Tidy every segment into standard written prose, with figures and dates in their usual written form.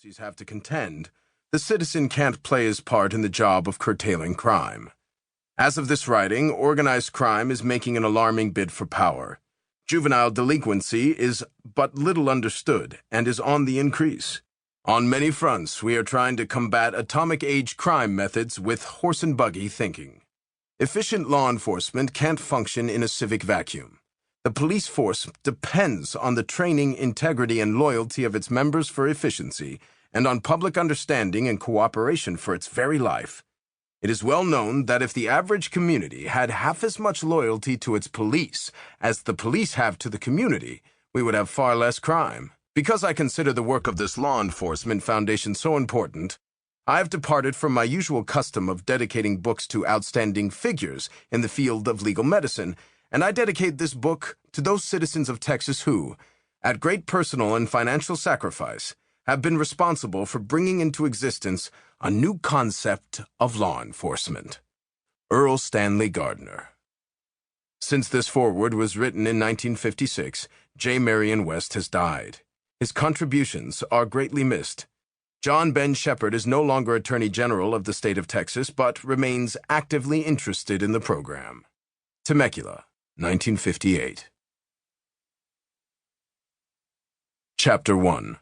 agencies have to contend, the citizen can't play his part in the job of curtailing crime. As of this writing, organized crime is making an alarming bid for power. Juvenile delinquency is but little understood and is on the increase. On many fronts, we are trying to combat atomic-age crime methods with horse and buggy thinking. Efficient law enforcement can't function in a civic vacuum. The police force depends on the training, integrity, and loyalty of its members for efficiency, and on public understanding and cooperation for its very life. It is well known that if the average community had half as much loyalty to its police as the police have to the community, we would have far less crime. Because I consider the work of this law enforcement foundation so important, I have departed from my usual custom of dedicating books to outstanding figures in the field of legal medicine, and I dedicate this book to those citizens of Texas who, at great personal and financial sacrifice, have been responsible for bringing into existence a new concept of law enforcement. Erle Stanley Gardner. Since this foreword was written in 1956, J. Marion West has died. His contributions are greatly missed. John Ben Shepherd is no longer Attorney General of the state of Texas, but remains actively interested in the program. Temecula, 1958. Chapter 1.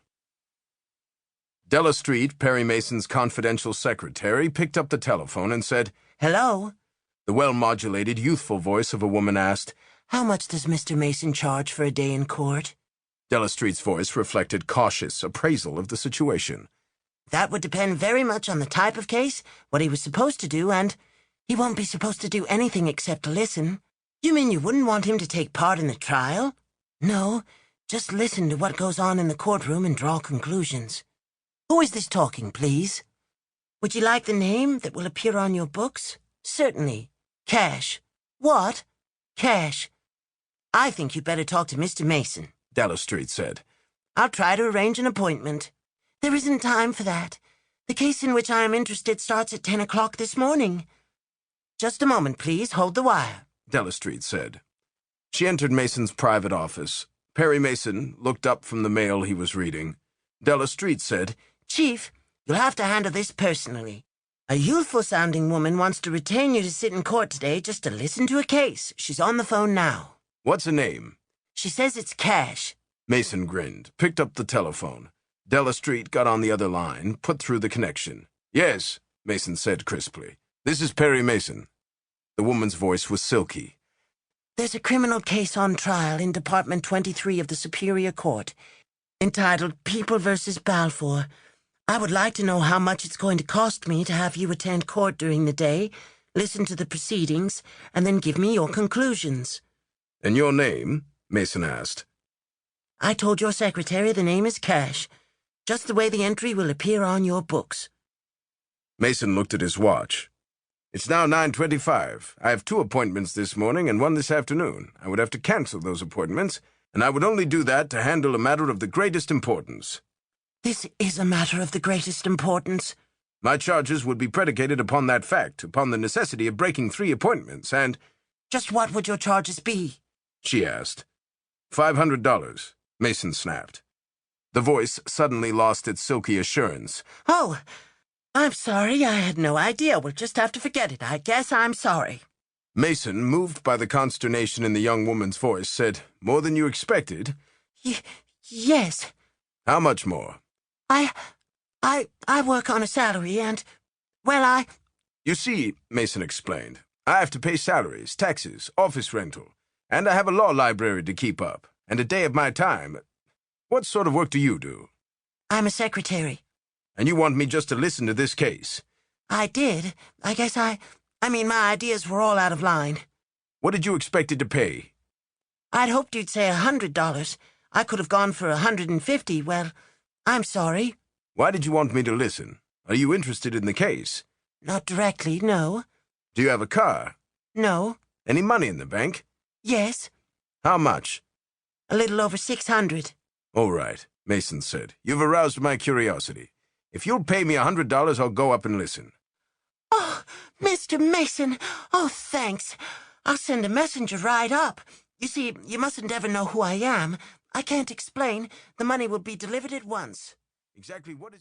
Della Street, Perry Mason's confidential secretary, picked up the telephone and said, "Hello?" The well-modulated, youthful voice of a woman asked, "How much does Mr. Mason charge for a day in court?" Della Street's voice reflected cautious appraisal of the situation. "That would depend very much on the type of case, what he was supposed to do, and he won't be supposed to do anything except listen." "You mean you wouldn't want him to take part in the trial?" "No, just listen to what goes on in the courtroom and draw conclusions." "Who is this talking, please?" "Would you like the name that will appear on your books?" "Certainly. Cash." "What?" "Cash. I think you'd better talk to Mr. Mason," Della Street said. "I'll try to arrange an appointment." "There isn't time for that. The case in which I am interested starts at 10 o'clock this morning." "Just a moment, please. Hold the wire," Della Street said. She entered Mason's private office. Perry Mason looked up from the mail he was reading. Della Street said, "Chief, you'll have to handle this personally. A youthful-sounding woman wants to retain you to sit in court today just to listen to a case. She's on the phone now." "What's her name?" "She says it's Cash." Mason grinned, picked up the telephone. Della Street got on the other line, put through the connection. "Yes," Mason said crisply. "This is Perry Mason." The woman's voice was silky. "There's a criminal case on trial in Department 23 of the Superior Court, entitled People vs. Balfour. I would like to know how much it's going to cost me to have you attend court during the day, listen to the proceedings, and then give me your conclusions." "And your name?" Mason asked. "I told your secretary the name is Cash, just the way the entry will appear on your books." Mason looked at his watch. "It's now 9:25. I have 2 appointments this morning and 1 this afternoon. I would have to cancel those appointments, and I would only do that to handle a matter of the greatest importance." "This is a matter of the greatest importance." "My charges would be predicated upon that fact, upon the necessity of breaking 3 appointments, and—" "Just what would your charges be?" she asked. $500, Mason snapped. The voice suddenly lost its silky assurance. "Oh, I'm sorry. I had no idea. We'll just have to forget it. I guess I'm sorry." Mason, moved by the consternation in the young woman's voice, said, "More than you expected?" Yes." "How much more?" I work on a salary and, well, You see," Mason explained, "I have to pay salaries, taxes, office rental, and I have a law library to keep up, and a day of my time. What sort of work do you do?" I'm a secretary." "And you want me just to listen to this case?" "I did. I guess I mean, my ideas were all out of line." "What did you expect it to pay?" "I'd hoped you'd say $100. I could have gone for $150. Well, I'm sorry." "Why did you want me to listen? Are you interested in the case?" "Not directly, no." "Do you have a car? "No." Any money in the bank?" "Yes." "How much?" "A little over $600. "All right," Mason said. "You've aroused my curiosity. If you'll pay me $100, I'll go up and listen." "Oh, Mr. Mason! Oh, thanks. I'll send a messenger right up. You see, you mustn't ever know who I am. I can't explain. The money will be delivered at once." "Exactly what is it?"